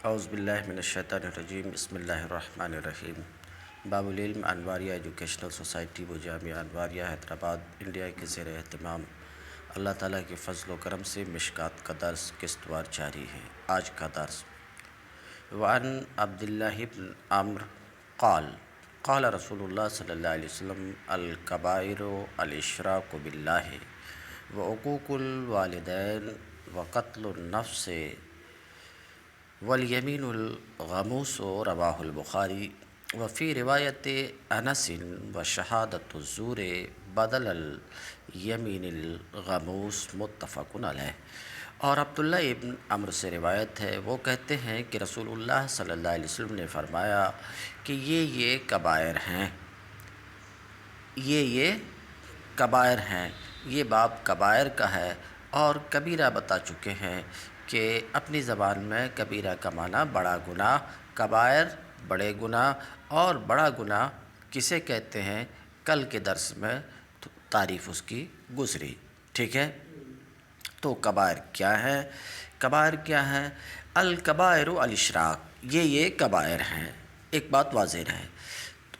اعوذ باللہ من الشیطان الرجیم، بسم اللہ الرحمن الرحیم۔ باب العلم انواریہ ایجوکیشنل سوسائٹی و جامعہ انواریہ حیدرآباد انڈیا کے زیر اہتمام اللہ تعالیٰ کے فضل و کرم سے مشکات کا درس قسط وار جاری ہے۔ آج کا درس وعن عبداللہ بن عمرو قال قال رسول اللہ صلی اللہ علیہ وسلم الکبائر الاشراک باللہ وعقوق الوالدین وقتل النفس والیمین الغموس رواہ البخاری وفی روایت انس وشہادۃ الزور بدل الیمین الغموس متفق علیہ۔ اور عبداللہ ابن عمرو سے روایت ہے، وہ کہتے ہیں کہ رسول اللہ صلی اللہ علیہ وسلم نے فرمایا کہ یہ کبائر ہیں، یہ کبائر ہیں۔ یہ باب کبائر کا ہے اور کبیرہ بتا چکے ہیں کہ اپنی زبان میں کبیرہ کا معنی بڑا گناہ، کبائر بڑے گناہ، اور بڑا گناہ کسے کہتے ہیں کل کے درس میں تعریف اس کی گزری، ٹھیک ہے۔ تو کبائر کیا ہے؟ کبائر کیا ہے؟ الکبائر الاشراک، یہ کبائر ہیں۔ ایک بات واضح رہے،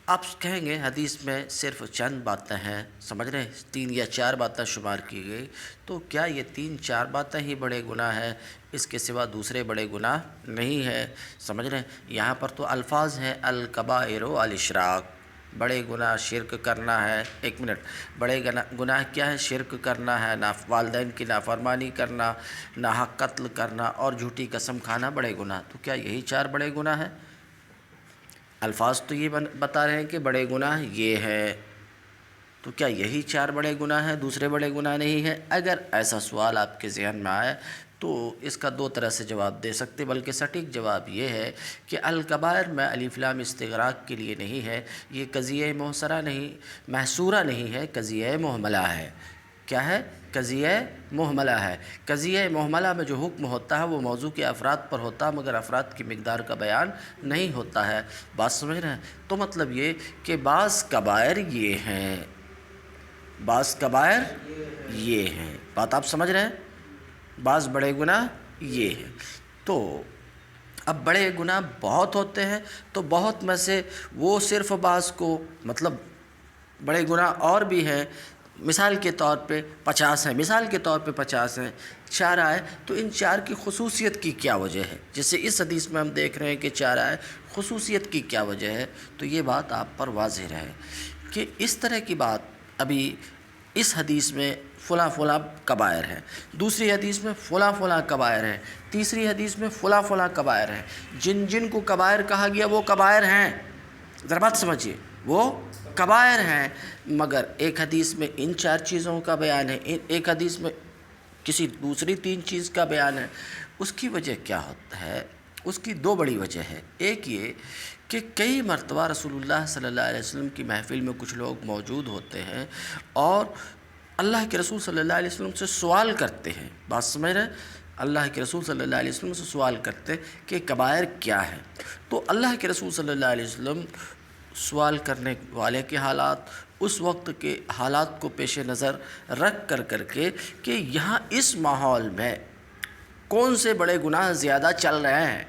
آپ کہیں گے حدیث میں صرف چند باتیں ہیں، سمجھ رہے ہیں 3 یا 4 باتیں شمار کی گئی، تو کیا یہ 3-4 باتیں ہی بڑے گناہ ہیں؟ اس کے سوا دوسرے بڑے گناہ نہیں ہے، سمجھ رہے ہیں۔ یہاں پر تو الفاظ ہیں الکبائر الاشراک، بڑے گناہ شرک کرنا ہے۔ ایک منٹ، بڑے گناہ کیا ہے؟ شرک کرنا ہے، والدین کی نافرمانی کرنا، ناحق قتل کرنا اور جھوٹی قسم کھانا بڑے گناہ۔ تو کیا یہی 4 بڑے گناہ ہیں؟ الفاظ تو یہ بتا رہے ہیں کہ بڑے گناہ یہ ہے، تو کیا یہی 4 بڑے گناہ ہیں، دوسرے بڑے گناہ نہیں ہیں؟ اگر ایسا سوال آپ کے ذہن میں آئے تو اس کا 2 طرح سے جواب دے سکتے، بلکہ سٹیک جواب یہ ہے کہ الکبائر میں الف لام استغراق کے لیے نہیں ہے، یہ قضیہ محصورہ نہیں ہے، قضیہ محملہ ہے۔ کیا ہے؟ قضیہ محملہ ہے۔ قضیہ محملہ میں جو حکم ہوتا ہے وہ موضوع کے افراد پر ہوتا ہے، مگر افراد کی مقدار کا بیان نہیں ہوتا ہے۔ بات سمجھ رہے ہیں؟ تو مطلب یہ کہ بعض کبائر یہ ہیں، بعض کبائر یہ ہیں، بات آپ سمجھ رہے ہیں؟ بعض بڑے گناہ یہ ہیں۔ تو اب بڑے گناہ بہت ہوتے ہیں، تو بہت میں سے وہ صرف بعض کو، مطلب بڑے گناہ اور بھی ہیں، مثال کے طور پہ 50 ہیں، مثال کے طور پہ 50 ہیں، 4 آئے، تو ان 4 کی خصوصیت کی کیا وجہ ہے؟ جیسے اس حدیث میں ہم دیکھ رہے ہیں کہ 4 آئے، خصوصیت کی کیا وجہ ہے؟ تو یہ بات آپ پر واضح رہے کہ اس طرح کی بات ابھی اس حدیث میں فلاں فلاں کبائر ہیں، دوسری حدیث میں فلاں فلاں کبائر ہیں، تیسری حدیث میں فلاں فلاں کبائر ہیں۔ جن کو کبائر کہا گیا وہ کبائر ہیں، ذرا بات سمجھیے، وہ کبائر ہیں، مگر ایک حدیث میں ان 4 چیزوں کا بیان ہے، ایک حدیث میں کسی دوسری 3 چیز کا بیان ہے۔ اس کی وجہ کیا ہوتا ہے؟ اس کی 2 بڑی وجہ ہے۔ ایک یہ کہ کئی مرتبہ رسول اللہ صلی اللہ علیہ وسلم کی محفل میں کچھ لوگ موجود ہوتے ہیں اور اللہ کے رسول صلی اللہ علیہ وسلم سے سوال کرتے ہیں، بات سمجھ رہے ہیں؟ اللہ کے رسول صلی اللہ علیہ وسلم سے سوال کرتے ہیں کہ کبائر کیا ہے؟ تو اللہ کے رسول صلی اللہ علیہ وسلم سوال کرنے والے کے حالات، اس وقت کے حالات کو پیش نظر رکھ کر کے کہ یہاں اس ماحول میں کون سے بڑے گناہ زیادہ چل رہے ہیں،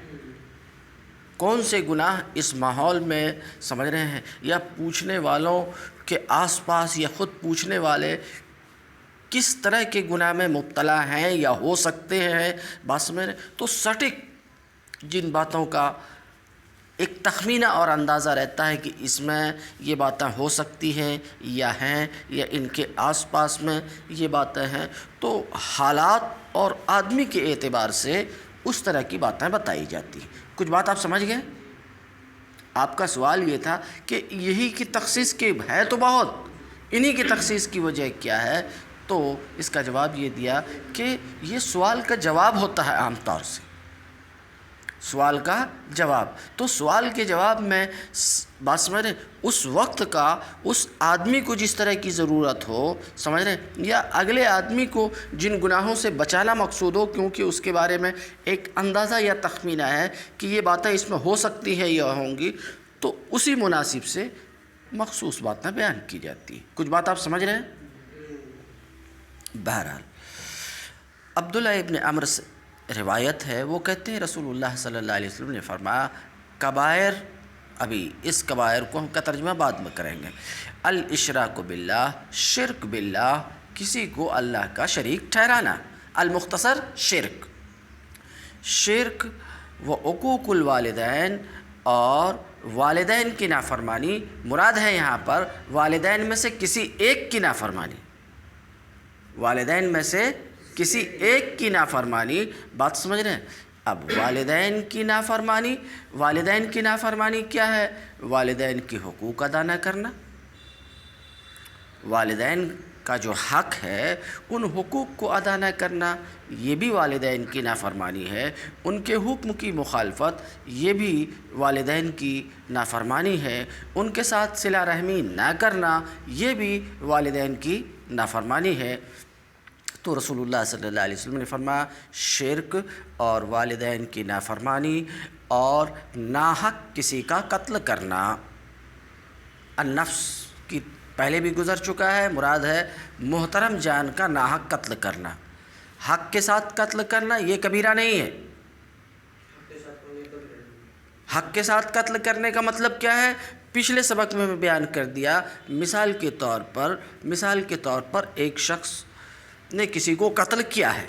کون سے گناہ اس ماحول میں، سمجھ رہے ہیں، یا پوچھنے والوں کے آس پاس یا خود پوچھنے والے کس طرح کے گناہ میں مبتلا ہیں یا ہو سکتے ہیں، بات سمجھ رہے ہیں؟ تو سٹک جن باتوں کا ایک تخمینہ اور اندازہ رہتا ہے کہ اس میں یہ باتیں ہو سکتی ہیں یا ہیں، یا ان کے آس پاس میں یہ باتیں ہیں، تو حالات اور آدمی کے اعتبار سے اس طرح کی باتیں بتائی جاتی ہیں۔ کچھ بات آپ سمجھ گئے؟ آپ کا سوال یہ تھا کہ یہی کی تخصیص کی ہے تو بہت، انہی کی تخصیص کی وجہ کیا ہے؟ تو اس کا جواب یہ دیا کہ یہ سوال کا جواب ہوتا ہے، عام طور سے سوال کا جواب، تو سوال کے جواب میں بات سمجھ رہے ہیں، اس وقت کا اس آدمی کو جس طرح کی ضرورت ہو، سمجھ رہے ہیں، یا اگلے آدمی کو جن گناہوں سے بچانا مقصود ہو، کیونکہ اس کے بارے میں ایک اندازہ یا تخمینہ ہے کہ یہ باتیں اس میں ہو سکتی ہیں یا ہوں گی، تو اسی مناسب سے مخصوص باتیں بیان کی جاتی ہیں۔ کچھ بات آپ سمجھ رہے ہیں؟ بہرحال عبداللہ ابن عمرو روایت ہے، وہ کہتے ہیں رسول اللہ صلی اللہ علیہ وسلم نے فرمایا کبائر، ابھی اس کبائر کو ہم کا ترجمہ بعد میں کریں گے، الاشراک باللہ، شرک باللہ، کسی کو اللہ کا شریک ٹھہرانا، المختصر شرک، شرک و عقوق الوالدین، اور والدین کی نافرمانی، مراد ہے یہاں پر والدین میں سے کسی ایک کی نافرمانی، والدین میں سے کسی ایک کی نافرمانی، بات سمجھ رہے ہیں؟ اب والدین کی نافرمانی، والدین کی نافرمانی کیا ہے؟ والدین کی حقوق ادا نہ کرنا، والدین کا جو حق ہے ان حقوق کو ادا نہ کرنا، یہ بھی والدین کی نافرمانی ہے، ان کے حکم کی مخالفت، یہ بھی والدین کی نافرمانی ہے، ان کے ساتھ صلہ رحمی نہ کرنا، یہ بھی والدین کی نافرمانی ہے۔ تو رسول اللہ صلی اللہ علیہ وسلم نے فرمایا شرک اور والدین کی نافرمانی اور ناحق کسی کا قتل کرنا، النفس کی پہلے بھی گزر چکا ہے، مراد ہے محترم جان کا ناحق قتل کرنا، حق کے ساتھ قتل کرنا یہ کبیرہ نہیں ہے۔ حق کے ساتھ قتل کرنے کا مطلب کیا ہے؟ پچھلے سبق میں بیان کر دیا، مثال کے طور پر ایک شخص نے کسی کو قتل کیا ہے،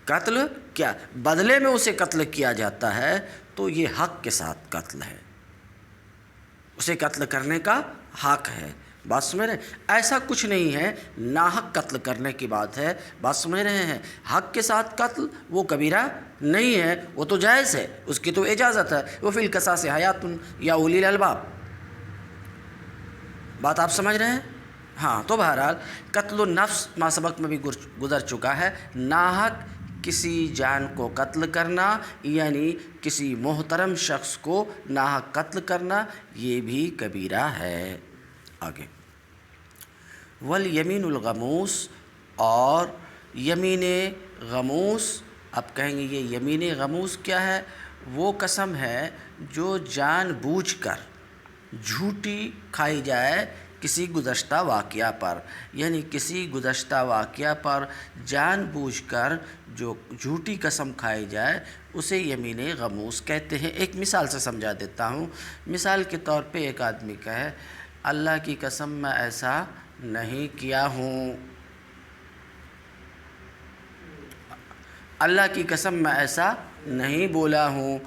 قتل کیا، بدلے میں اسے قتل کیا جاتا ہے، تو یہ حق کے ساتھ قتل ہے، اسے قتل کرنے کا حق ہے، بات سمجھ رہے ہیں؟ ایسا کچھ نہیں ہے ناحق قتل کرنے کی بات ہے، بات سمجھ رہے ہیں؟ حق کے ساتھ قتل وہ کبیرہ نہیں ہے، وہ تو جائز ہے، اس کی تو اجازت ہے، وہ فی القصاص حیات یا اولی الالباب، بات آپ سمجھ رہے ہیں؟ ہاں، تو بہرحال قتل النفس ما سبق میں بھی گزر چکا ہے، ناحق کسی جان کو قتل کرنا، یعنی کسی محترم شخص کو ناحق قتل کرنا، یہ بھی کبیرہ ہے۔ آگے والیمین الغموس، اور یمین غموس، اب کہیں گے یہ یمین غموس کیا ہے؟ وہ قسم ہے جو جان بوجھ کر جھوٹی کھائی جائے کسی گزشتہ واقعہ پر، یعنی کسی گزشتہ واقعہ پر جان بوجھ کر جو جھوٹی قسم کھائی جائے اسے یمین غموس کہتے ہیں۔ ایک مثال سے سمجھا دیتا ہوں، مثال کے طور پہ ایک آدمی کہے اللہ کی قسم میں ایسا نہیں کیا ہوں، اللہ کی قسم میں ایسا نہیں بولا ہوں،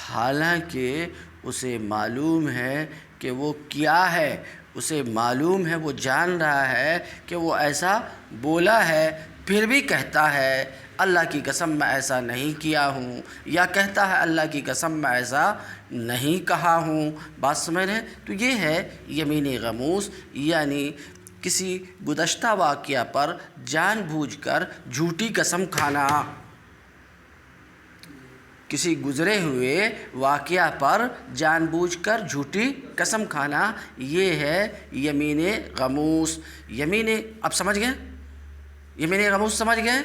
حالانکہ اسے معلوم ہے کہ وہ کیا ہے، اسے معلوم ہے، وہ جان رہا ہے کہ وہ ایسا بولا ہے، پھر بھی کہتا ہے اللہ کی قسم میں ایسا نہیں کیا ہوں، یا کہتا ہے اللہ کی قسم میں ایسا نہیں کہا ہوں، بات سمجھ رہے ہیں؟ تو یہ ہے یمین غموس، یعنی کسی گزشتہ واقعہ پر جان بوجھ کر جھوٹی قسم کھانا، کسی گزرے ہوئے واقعہ پر جان بوجھ کر جھوٹی قسم کھانا، یہ ہے یمین غموس۔ یمین، اب سمجھ گئے؟ یمین غموس سمجھ گئے؟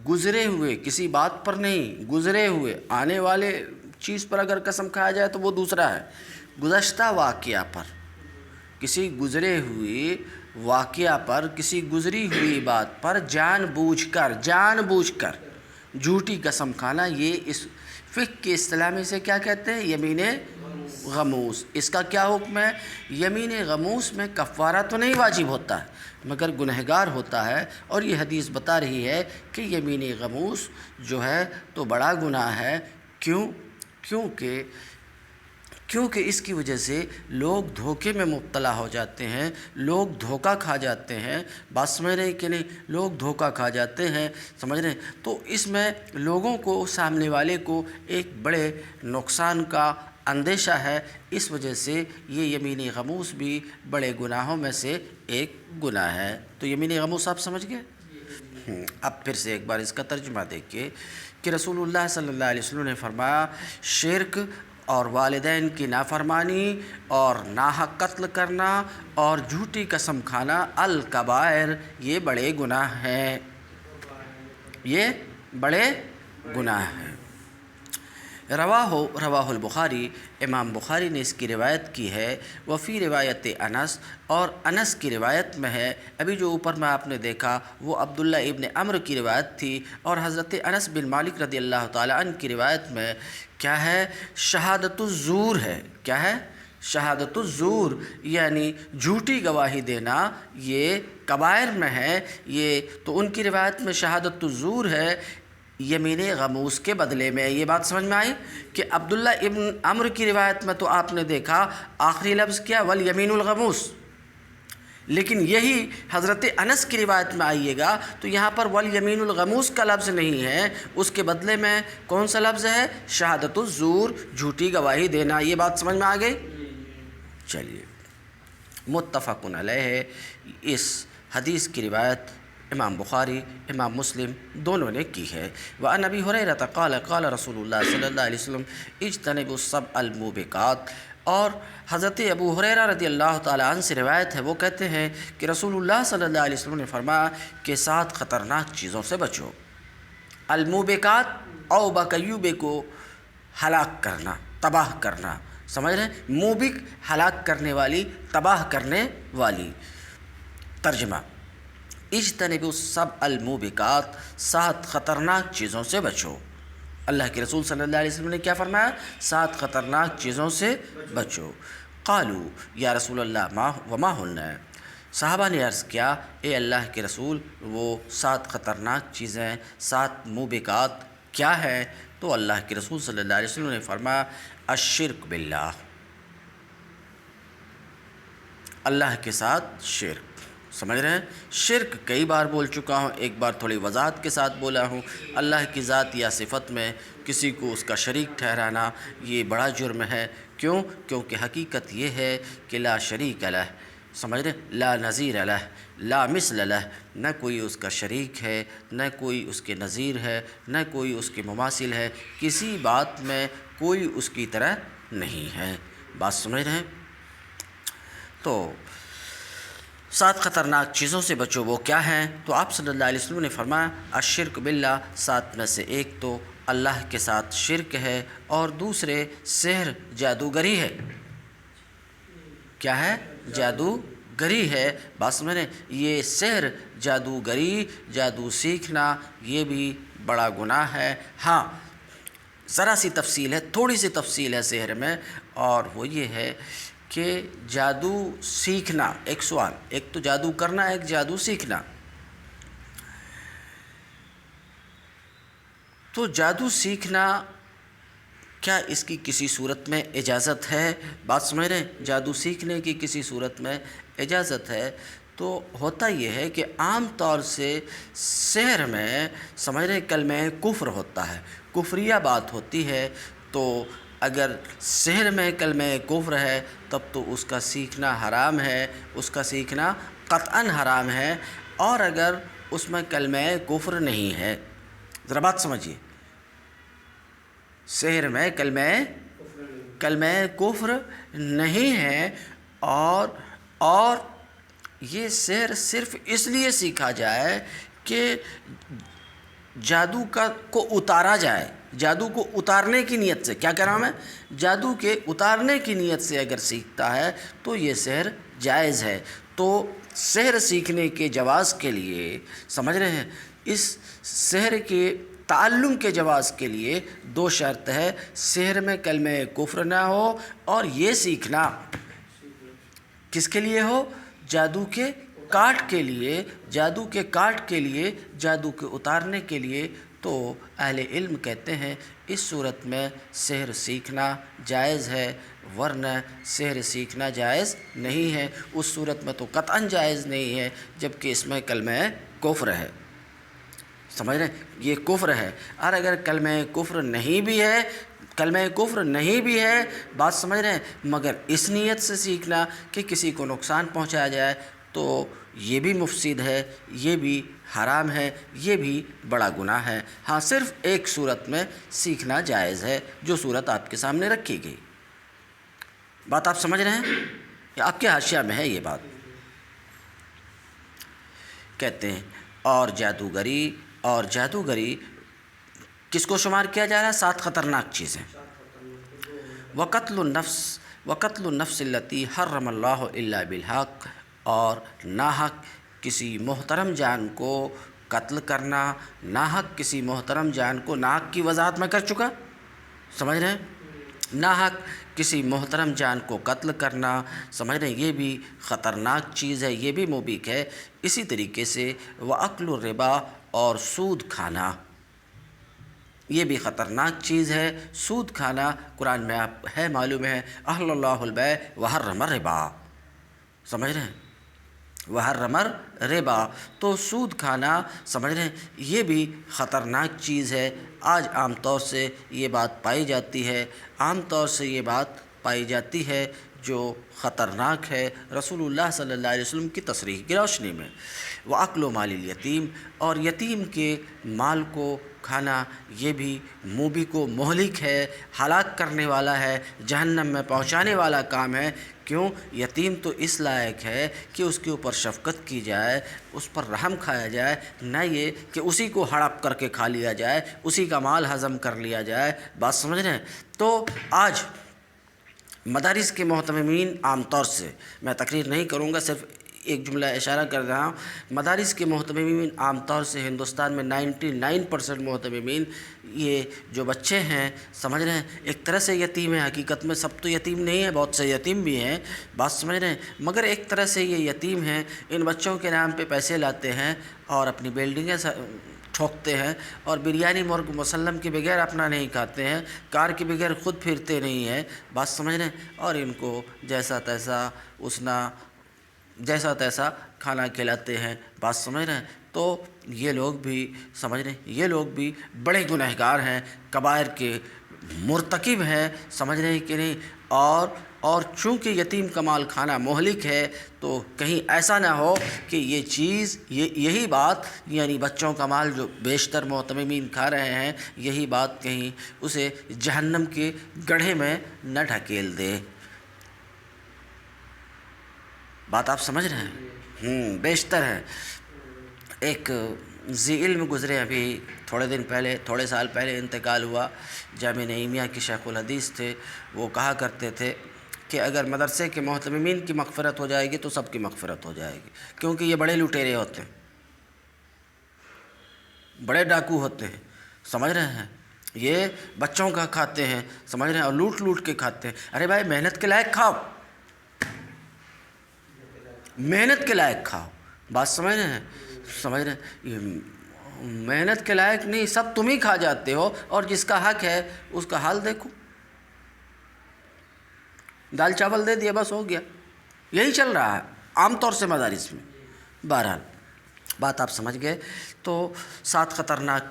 گزرے ہوئے کسی بات پر نہیں، گزرے ہوئے آنے والے چیز پر اگر قسم کھایا جائے تو وہ دوسرا ہے، گزشتہ واقعہ پر، کسی گزرے ہوئے واقعہ پر، کسی گزری ہوئی بات پر جان بوجھ کر جھوٹی قسم کھانا، یہ اس فقہ کی اصطلاح میں سے کیا کہتے ہیں؟ یمین غموس۔ اس کا کیا حکم ہے؟ یمین غموس میں کفارہ تو نہیں واجب ہوتا ہے مگر گنہگار ہوتا ہے، اور یہ حدیث بتا رہی ہے کہ یمین غموس جو ہے تو بڑا گناہ ہے، کیونکہ اس کی وجہ سے لوگ دھوکے میں مبتلا ہو جاتے ہیں، لوگ دھوکہ کھا جاتے ہیں، بات سمجھ رہے ہیں کہ نہیں؟ لوگ دھوکہ کھا جاتے ہیں، سمجھ رہے ہیں؟ تو اس میں لوگوں کو، سامنے والے کو ایک بڑے نقصان کا اندیشہ ہے، اس وجہ سے یہ یمین غموس بھی بڑے گناہوں میں سے ایک گناہ ہے۔ تو یمین غموس آپ سمجھ گئے؟ اب پھر سے ایک بار اس کا ترجمہ دیکھیے کہ رسول اللہ صلی اللہ علیہ وسلم نے فرمایا شرک اور والدین کی نافرمانی اور ناحق قتل کرنا اور جھوٹی قسم کھانا الکبائر، یہ بڑے گناہ ہیں، یہ بڑے گناہ ہیں۔ رواہ البخاری، امام بخاری نے اس کی روایت کی ہے، وفی روایت انس، اور انس کی روایت میں ہے، ابھی جو اوپر میں آپ نے دیکھا وہ عبداللہ ابن عمرو کی روایت تھی، اور حضرت انس بن مالک رضی اللہ تعالی عنہ کی روایت میں کیا ہے؟ شہادت الزور ہے۔ کیا ہے؟ شہادت الزور، یعنی جھوٹی گواہی دینا، یہ کبائر میں ہے۔ یہ تو ان کی روایت میں شہادت الزور ہے یمین غموس کے بدلے میں۔ یہ بات سمجھ میں آئی کہ عبداللہ ابن عمرو کی روایت میں تو آپ نے دیکھا آخری لفظ کیا؟ والیمین الغموس، لیکن یہی حضرت انس کی روایت میں آئیے گا تو یہاں پر والیمین الغموس کا لفظ نہیں ہے، اس کے بدلے میں کون سا لفظ ہے؟ شہادت الزور، جھوٹی گواہی دینا۔ یہ بات سمجھ میں آ گئی؟ چلیے، متفق علیہ، اس حدیث کی روایت امام بخاری، امام مسلم دونوں نے کی ہے۔ وعن ابی ہریرہ قال قال رسول اللہ صلی اللہ علیہ وسلم اجتنبوا السبع الموبقات، اور حضرت ابو ہریرہ رضی اللہ تعالی عنہ سے روایت ہے، وہ کہتے ہیں کہ رسول اللہ صلی اللہ علیہ وسلم نے فرمایا کہ 7 خطرناک چیزوں سے بچو۔ الموبقات، اوبکیوبے کو ہلاک کرنا، تباہ کرنا، سمجھ رہے ہیں؟ موبق ہلاک کرنے والی، تباہ کرنے والی۔ ترجمہ، اجتنبوا السبع الموبقات، 7 خطرناک چیزوں سے بچو۔ اللہ کے رسول صلی اللہ علیہ وسلم نے کیا فرمایا؟ 7 خطرناک چیزوں سے بچو۔ قالوا یا رسول اللہ وما ہن، صحابہ نے عرض کیا اے اللہ کے رسول وہ 7 خطرناک چیزیں، 7 موبقات کیا ہے؟ تو اللہ کے رسول صلی اللہ علیہ وسلم نے فرمایا الشرک باللہ، اللہ کے ساتھ شرک۔ سمجھ رہے ہیں؟ شرک کئی بار بول چکا ہوں، ایک بار تھوڑی وضاحت کے ساتھ بولا ہوں۔ اللہ کی ذات یا صفت میں کسی کو اس کا شریک ٹھہرانا یہ بڑا جرم ہے۔ کیوں؟ کیونکہ حقیقت یہ ہے کہ لا شریک لہ، سمجھ رہے ہیں؟ لا نظیر لہ، لا مثل لہ، نہ کوئی اس کا شریک ہے، نہ کوئی اس کے نظیر ہے، نہ کوئی اس کے مماثل ہے، کسی بات میں کوئی اس کی طرح نہیں ہے۔ بات سمجھ رہے ہیں؟ تو 7 خطرناک چیزوں سے بچو، وہ کیا ہیں؟ تو آپ صلی اللہ علیہ وسلم نے فرمایا الشرک باللہ، 7 میں سے ایک تو اللہ کے ساتھ شرک ہے، اور دوسرے سحر، جادوگری ہے۔ کیا ہے؟ جادوگری ہے۔ بات سمجھ رہے ہیں؟ یہ سحر، جادوگری، جادو سیکھنا یہ بھی بڑا گناہ ہے۔ ہاں، ذرا سی تفصیل ہے، تھوڑی سی تفصیل ہے سحر میں، اور وہ یہ ہے کہ جادو سیکھنا، ایک سوال، ایک تو جادو کرنا، ایک جادو سیکھنا۔ تو جادو سیکھنا کیا اس کی کسی صورت میں اجازت ہے؟ بات سمجھ رہے ہیں؟ جادو سیکھنے کی کسی صورت میں اجازت ہے؟ تو ہوتا یہ ہے کہ عام طور سے سحر میں سمجھ رہے کلمہ کفر ہوتا ہے، کفریہ بات ہوتی ہے، تو اگر سحر میں کلمہ کفر ہے تب تو اس کا سیکھنا حرام ہے، اس کا سیکھنا قطعاً حرام ہے۔ اور اگر اس میں کلمہ کفر نہیں ہے، ذرا بات سمجھیے، سحر میں کلمہ کفر نہیں ہے، اور یہ سحر صرف اس لیے سیکھا جائے کہ جادو کو اتارا جائے، جادو کو اتارنے کی نیت سے، کیا کہہ رہا ہوں میں؟ جادو کے اتارنے کی نیت سے اگر سیکھتا ہے تو یہ سحر جائز ہے۔ تو سحر سیکھنے کے جواز کے لیے، سمجھ رہے ہیں، اس سحر کے تعلم کے جواز کے لیے 2 شرط ہے، سحر میں کلمہ کفر نہ ہو، اور یہ سیکھنا کس کے لیے ہو؟ جادو کے کاٹ کے لیے، جادو کے کاٹ کے لیے، جادو کے اتارنے کے لیے۔ تو اہل علم کہتے ہیں اس صورت میں سحر سیکھنا جائز ہے، ورنہ سحر سیکھنا جائز نہیں ہے۔ اس صورت میں تو قطعاً جائز نہیں ہے، جبکہ اس میں کلمہ کفر ہے۔ سمجھ رہے ہیں؟ یہ کفر ہے۔ اور اگر کلمہ کفر نہیں بھی ہے، کلمہ کفر نہیں بھی ہے، بات سمجھ رہے ہیں، مگر اس نیت سے سیکھنا کہ کسی کو نقصان پہنچایا جائے، تو یہ بھی مفسد ہے، یہ بھی حرام ہے، یہ بھی بڑا گناہ ہے۔ ہاں، صرف ایک صورت میں سیکھنا جائز ہے، جو صورت آپ کے سامنے رکھی گئی۔ بات آپ سمجھ رہے ہیں؟ یا آپ کے حاشیہ میں ہے یہ بات؟ کہتے ہیں اور جادوگری کس کو شمار کیا جا رہا ہے؟ 7 خطرناک چیزیں. وقتل النفس التی حرم اللہ الا بالحق، اور ناحق کسی محترم جان کو قتل کرنا. ناحق کسی محترم جان کو، ناحق کی وضاحت میں کر چکا، سمجھ رہے ہیں؟ ناحق کسی محترم جان کو قتل کرنا، سمجھ رہے ہیں، یہ بھی خطرناک چیز ہے، یہ بھی موبق ہے. اسی طریقے سے وَأَكْلُ الرِّبَا، اور سود کھانا، یہ بھی خطرناک چیز ہے. سود کھانا قرآن میں آپ ہے معلوم ہے، احل اللہ البیع وحرم الربا، سمجھ رہے ہیں، وحرم الربا. تو سود کھانا، سمجھ رہے ہیں، یہ بھی خطرناک چیز ہے. آج عام طور سے یہ بات پائی جاتی ہے، عام طور سے یہ بات پائی جاتی ہے جو خطرناک ہے رسول اللہ صلی اللہ علیہ وسلم کی تصریح کی روشنی میں. وَأَكْلُ مَالِ الْيَتِيمِ، اور یتیم کے مال کو کھانا، یہ بھی موبق و مہلک ہے، ہلاک کرنے والا ہے، جہنم میں پہنچانے والا کام ہے. کیوں؟ یتیم تو اس لائق ہے کہ اس کے اوپر شفقت کی جائے، اس پر رحم کھایا جائے، نہ یہ کہ اسی کو ہڑپ کر کے کھا لیا جائے، اسی کا مال ہضم کر لیا جائے. بات سمجھ رہے ہیں؟ تو آج مدارس کے محتممین، عام طور سے میں تقریر نہیں کروں گا، صرف ایک جملہ اشارہ کر رہا ہوں، مدارس کے محتممین عام طور سے ہندوستان میں 99% محتممین، یہ جو بچے ہیں، سمجھ رہے ہیں، ایک طرح سے یتیم ہیں. حقیقت میں سب تو یتیم نہیں ہیں، بہت سے یتیم بھی ہیں، بات سمجھ رہے ہیں، مگر ایک طرح سے یہ یتیم ہیں. ان بچوں کے نام پہ پیسے لاتے ہیں اور اپنی بلڈنگیں ٹھوکتے ہیں، اور بریانی مرغ مسلم کے بغیر اپنا نہیں کھاتے ہیں، کار کے بغیر خود پھرتے نہیں ہیں. بات سمجھ رہے ہیں، اور ان کو جیسا تیسا کھانا کھلاتے ہیں. بات سمجھ رہے ہیں. تو یہ لوگ بھی، سمجھ رہے ہیں، یہ لوگ بھی بڑے گنہگار ہیں، کبائر کے مرتکب ہیں، سمجھ رہے ہیں کہ نہیں. اور چونکہ یتیم کا مال کھانا مہلک ہے، تو کہیں ایسا نہ ہو کہ یہ چیز، یہی بات، یعنی بچوں کا مال جو بیشتر محتممین کھا رہے ہیں، یہی بات کہیں اسے جہنم کے گڑھے میں نہ ڈھکیل دے. بات آپ سمجھ رہے ہیں؟ بیشتر ہے. ایک ذی علم گزرے، ابھی تھوڑے سال پہلے انتقال ہوا، جامعہ نعیمیہ کے شیخ الحدیث تھے. وہ کہا کرتے تھے کہ اگر مدرسے کے محتممین کی مغفرت ہو جائے گی تو سب کی مغفرت ہو جائے گی، کیونکہ یہ بڑے لٹیرے ہوتے ہیں، بڑے ڈاکو ہوتے ہیں، سمجھ رہے ہیں، یہ بچوں کا کھاتے ہیں، سمجھ رہے ہیں، اور لوٹ کے کھاتے ہیں. ارے بھائی، محنت کے لائق کھاؤ، محنت کے لائق کھاؤ. بات سمجھ رہے ہیں، سمجھ رہے ہیں، محنت کے لائق نہیں، سب تم ہی کھا جاتے ہو، اور جس کا حق ہے اس کا حال دیکھو، دال چاول دے دیا بس ہو گیا. یہی چل رہا ہے عام طور سے مدارس میں. بہرحال بات آپ سمجھ گئے. تو 7 خطرناک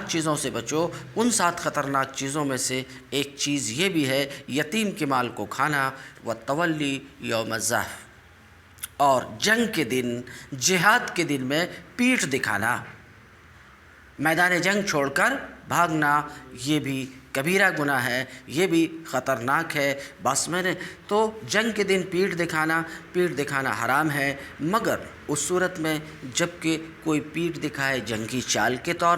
چیزوں سے بچو. ان 7 خطرناک چیزوں میں سے ایک چیز یہ بھی ہے، یتیم کے مال کو کھانا، والتولی یوم الزحف، اور جنگ کے دن، جہاد کے دن میں پیٹھ دکھانا، میدان جنگ چھوڑ کر بھاگنا، یہ بھی کبیرہ گناہ ہے، یہ بھی خطرناک ہے. بس میں نے تو جنگ کے دن پیٹھ دکھانا حرام ہے، مگر اس صورت میں جب کہ کوئی پیٹھ دکھائے جنگی چال کے طور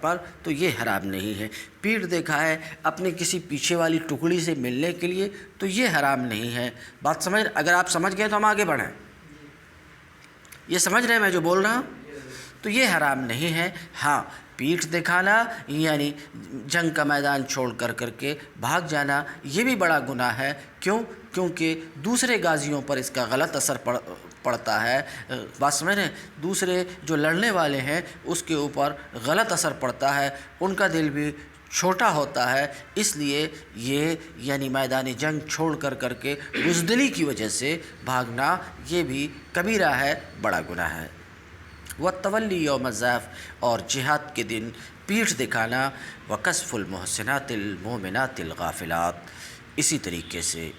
پر تو یہ حرام نہیں ہے. پیٹھ دکھائے اپنے کسی پیچھے والی ٹکڑی سے ملنے کے لیے تو یہ حرام نہیں ہے. بات سمجھ، اگر آپ سمجھ گئے تو ہم آگے بڑھیں. یہ سمجھ رہے ہیں میں جو بول رہا ہوں؟ تو یہ حرام نہیں ہے. ہاں، پیٹھ دکھانا یعنی جنگ کا میدان چھوڑ کر کے بھاگ جانا، یہ بھی بڑا گناہ ہے. کیونکہ دوسرے غازیوں پر اس کا غلط اثر پڑتا ہے. بات سمجھ رہے ہیں، دوسرے جو لڑنے والے ہیں اس کے اوپر غلط اثر پڑتا ہے، ان کا دل بھی چھوٹا ہوتا ہے. اس لیے یہ یعنی میدان جنگ چھوڑ کر کے بزدلی کی وجہ سے بھاگنا، یہ بھی کبیرہ ہے، بڑا گناہ ہے. والتولی یوم الزحف، اور جہاد کے دن پیٹھ دکھانا، وقذف المحصنات المؤمنات الغافلات. اسی طریقے سے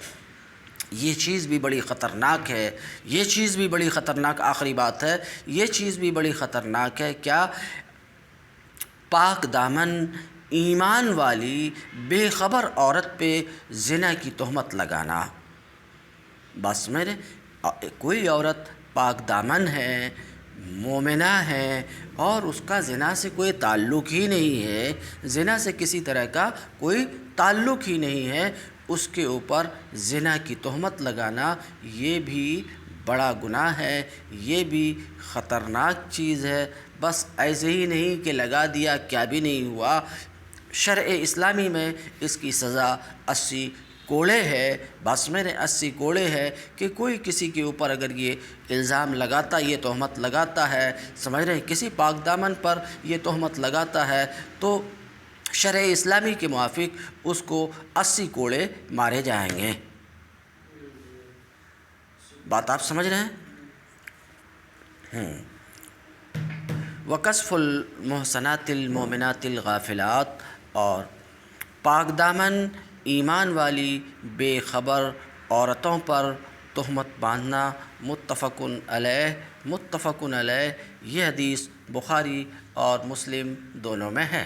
یہ چیز بھی بڑی خطرناک ہے، یہ چیز بھی بڑی خطرناک، آخری بات ہے، یہ چیز بھی بڑی خطرناک ہے. کیا؟ پاک دامن ایمان والی بے خبر عورت پہ زنا کی تہمت لگانا. بس میرے، کوئی عورت پاک دامن ہے، مومنہ ہیں اور اس کا زنا سے کوئی تعلق ہی نہیں ہے، زنا سے کسی طرح کا کوئی تعلق ہی نہیں ہے، اس کے اوپر زنا کی تہمت لگانا یہ بھی بڑا گناہ ہے، یہ بھی خطرناک چیز ہے۔ بس ایسے ہی نہیں کہ لگا دیا کیا بھی نہیں ہوا، شرع اسلامی میں اس کی سزا 80 کوڑے ہے، بس میں نے 80 کوڑے ہے کہ کوئی کسی کے اوپر اگر یہ الزام لگاتا، یہ تہمت لگاتا ہے، سمجھ رہے ہیں، کسی پاک دامن پر یہ تہمت لگاتا ہے تو شرع اسلامی کے موافق اس کو 80 کوڑے مارے جائیں گے۔ بات آپ سمجھ رہے ہیں؟ وَقَذْفُ الْمُحْصَنَاتِ الْمُؤْمِنَاتِ الْغَافِلَاتِ، اور پاک دامن ایمان والی بے خبر عورتوں پر تہمت باندھنا، متفق علیہ، یہ حدیث بخاری اور مسلم دونوں میں ہے۔